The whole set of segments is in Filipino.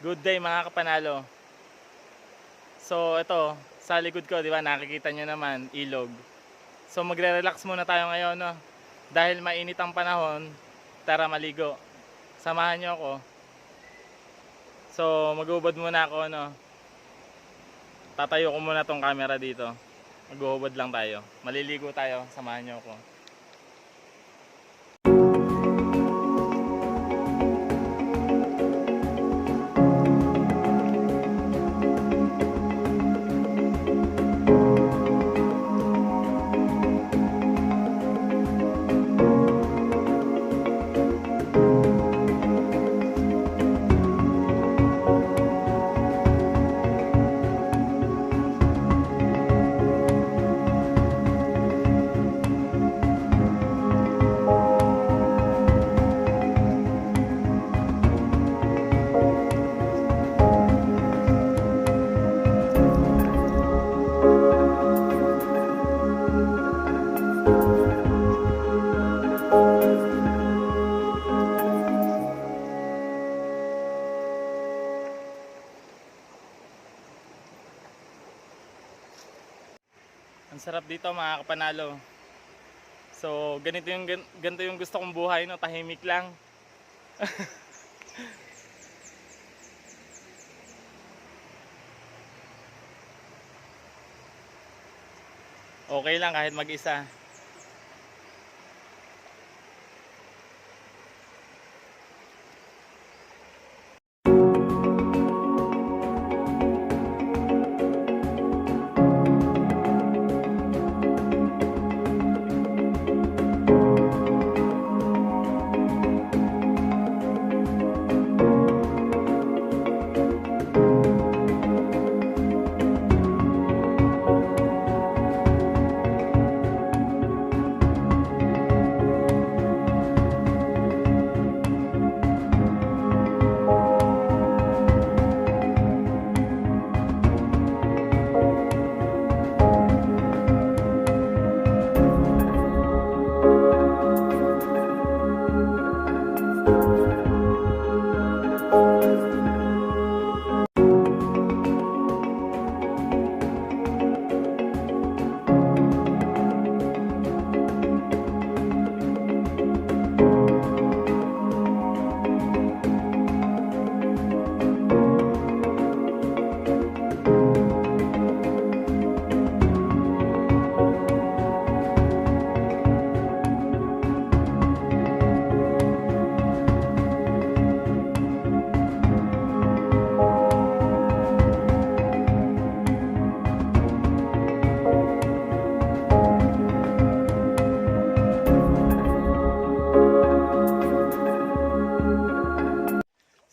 Good day mga kapanalo. So ito, sa likod ko, di ba, nakikita nyo naman, ilog. So magre-relax muna tayo ngayon, no? Dahil mainit ang panahon, tara maligo. Samahan nyo ako. So mag-uubad muna ako, no? Tatayo ko muna tong camera dito. Mag-uubad lang tayo. Maliligo tayo, samahan nyo ako. Ang sarap dito mga kapanalo. So ganito yung gusto kong buhay, no? Tahimik lang. Okay lang kahit mag-isa.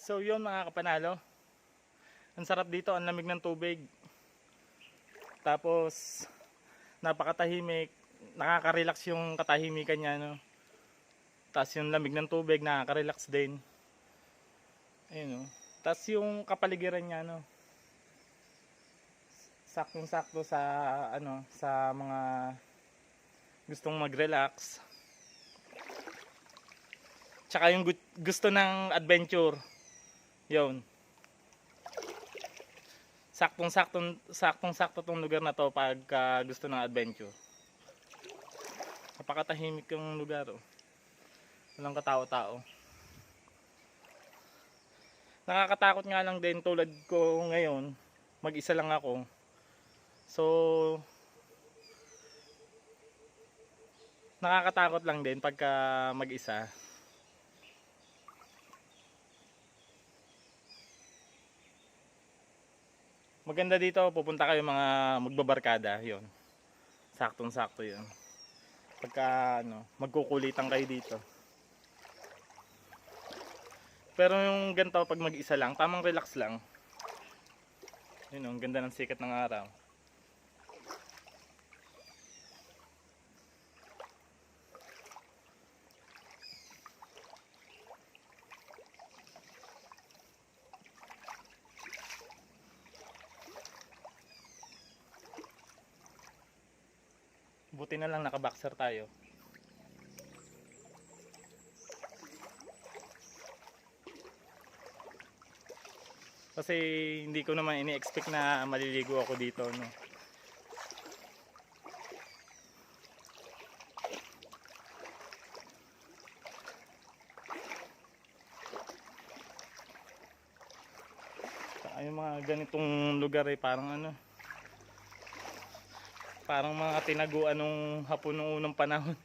So yun mga kapanalo, ang sarap dito, ang lamig ng tubig. Tapos napakatahimik, nakaka-relax yung katahimikan niya, no? Tapos yung lamig ng tubig, nakaka-relax din. Ayun, no? Tapos yung kapaligiran niya, no? Saktong-sakto sa sa mga gustong mag-relax. Tsaka yung gusto ng adventure. Yun. Saktong-sakto tong lugar na to pag gusto ng adventure. Napakatahimik yung lugar, oh. Walang katao-tao. Nakakatakot nga lang din, tulad ko ngayon, mag-isa lang ako. So nakakatakot lang din pagka mag-isa. Maganda dito, pupunta kayo mga magbabarkada, yon. Saktong-sakto 'yon. Pagka magkukulitan kayo dito. Pero yung ganito pag mag-isa lang, tamang relax lang. Yun, ang ganda ng sikat ng araw. Buti na lang naka-boxer tayo. Kasi hindi ko naman ini-expect na maliligo ako dito, no. Saka yung mga ganitong lugar ay parang ano, parang mga tinaguan nung Hapon nung unang panahon.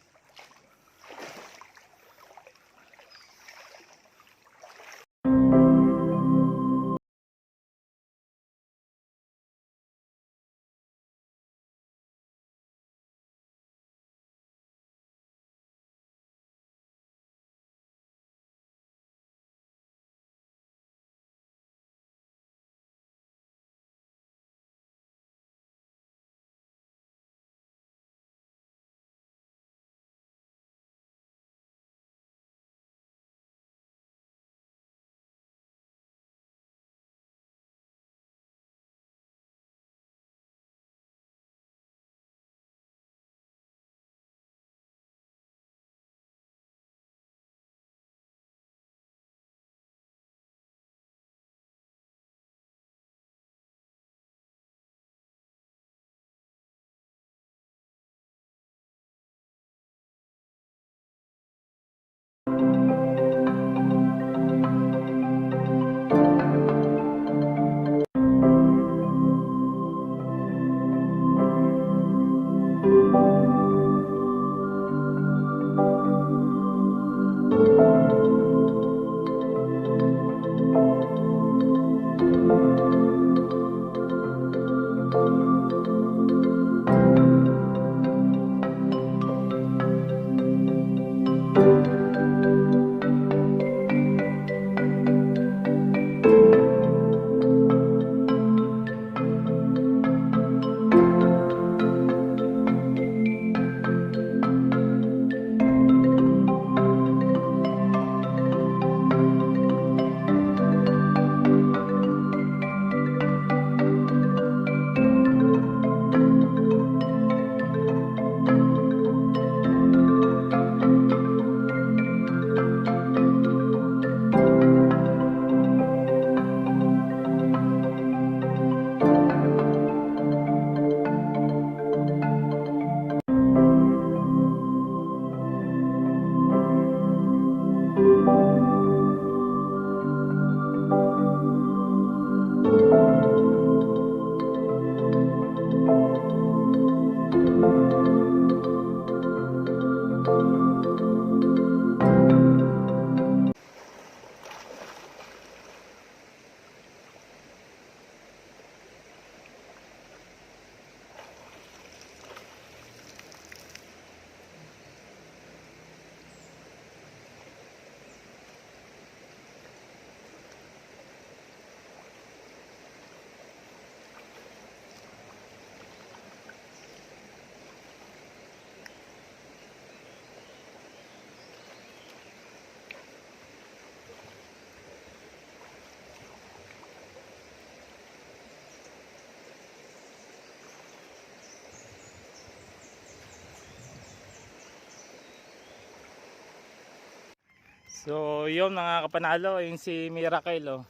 So yun mga kapanalo, yung si Miracle, oh.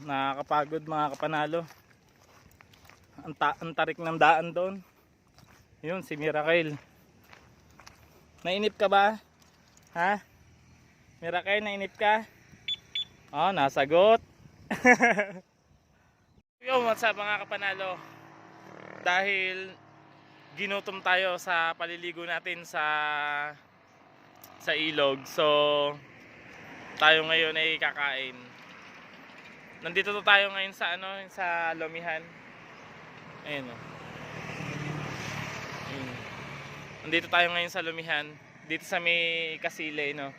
Nakakapagod mga kapanalo. Ang tarik ng daan doon. Yun si Miracle. Nainip ka ba? Ha? Miracle, nainip ka? Oh, nasagot. Yo, what's up mga kapanalo? Dahil ginutom tayo sa paliligo natin sa ilog. So tayo ngayon ay kakain. Nandito to tayo ngayon sa ano, sa Lomihan. Ayun oh. Ayun. Nandito tayo ngayon sa Lomihan, dito sa may Kasile, no.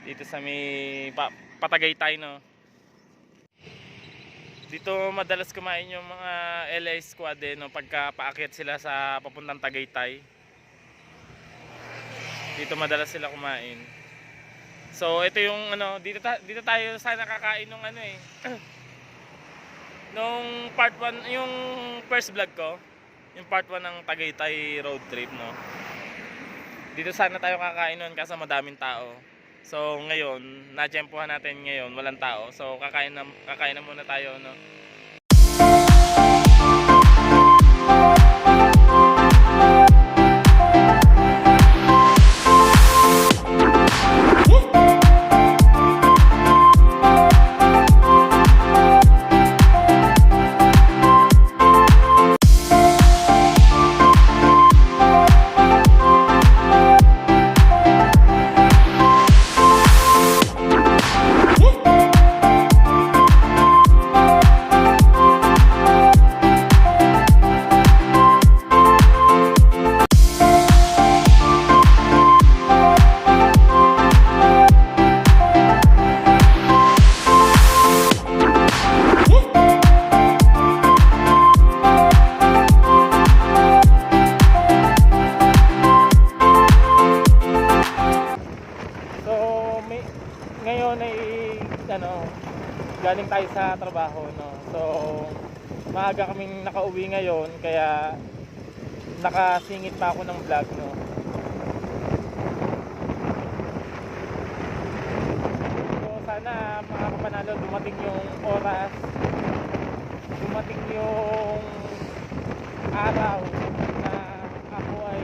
Dito sa may Patagaytay, no. Dito madalas kumain yung mga LA squad, no, pagka paakyat sila sa papuntang Tagaytay. Dito madalas sila kumain. So ito yung ano, dito tayo sana kakain nung ano eh. Nung part 1, yung first vlog ko, yung part 1 ng Tagaytay road trip, no. Dito sana tayo kakain nun kaso madaming tao. So ngayon, natsyempohan natin ngayon, walang tao. So kakain na muna tayo, no. Ngayon ay galing tayo sa trabaho, no. So maaga kaming nakauwi ngayon kaya nakasingit pa ako ng vlog, no. So sana mga kapanalo, dumating yung oras, dumating yung araw na ako ay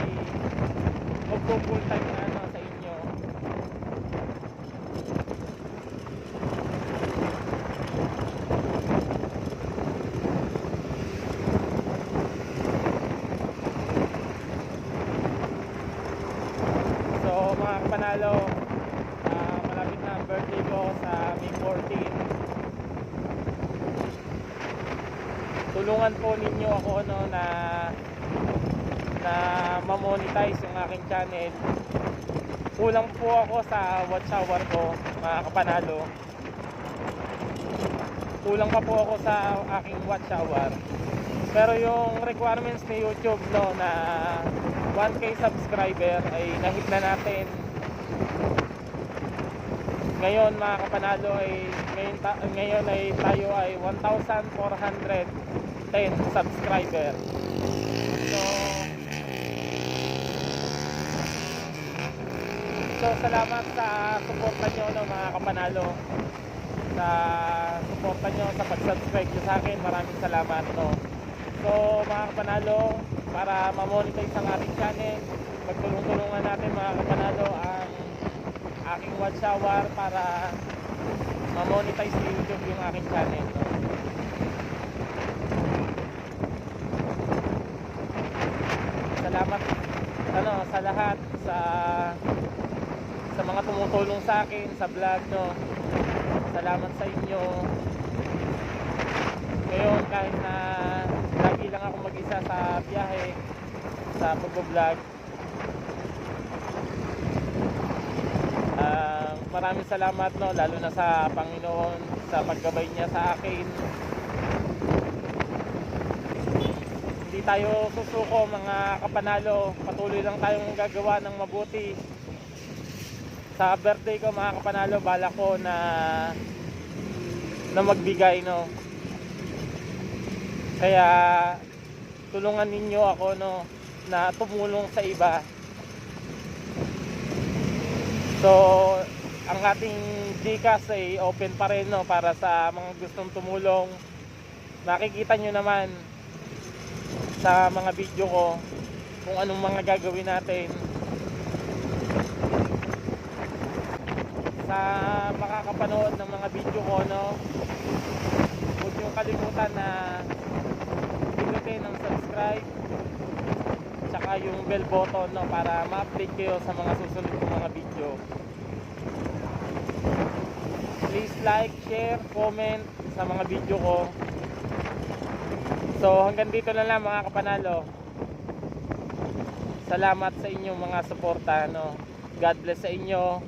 magpo-full time na sa inyo. Mga kapanalo, malapit na ang birthday ko sa May 14. Tulungan po ninyo ako, no, na ma-monetize yung aking channel. Kulang po ako sa watch hour ko, mga kapanalo. Kulang pa po ako sa aking watch hour. Pero yung requirements ni YouTube, no, na 1K subscriber ay nahit na natin. Ngayon mga kapanalo ay ngayon ay tayo ay 1,410 subscriber. So salamat sa suporta nyo, no, mga kapanalo. Sa suporta nyo, sa pag-subscribe nyo sa akin, maraming salamat, no. So mga kapanalo, para ma-monetize ang ating channel, magtulong-tulungan natin mga kapanalo ang aking watch hour para ma-monetize sa YouTube yung aking channel, no? Salamat sa lahat, sa mga tumutulong sa akin sa vlog, no. Salamat sa inyo. Ngayon kahit na lagi lang ako mag-isa sa biyahe, sa pag-vlog, maraming salamat, no, lalo na sa Panginoon sa paggabay niya sa akin. Hindi tayo susuko mga kapanalo, patuloy lang tayong gagawa ng mabuti. Sa birthday ko mga kapanalo, bala ko na magbigay, no. Kaya tulungan ninyo ako, no, na tumulong sa iba. So ang ating Gcash ay open pa rin, no, para sa mga gustong tumulong. Makikita nyo naman sa mga video ko kung anong mga gagawin natin. Sa makakapanood ng mga video ko, no, huwag nyo kalimutan na pindutin ang subscribe tsaka yung bell button, no, para ma-update kayo sa mga susunod kong mga video. Please like, share, comment sa mga video ko. So hanggang dito na lang mga kapanalo. Salamat sa inyong mga suporta, no. God bless sa inyo.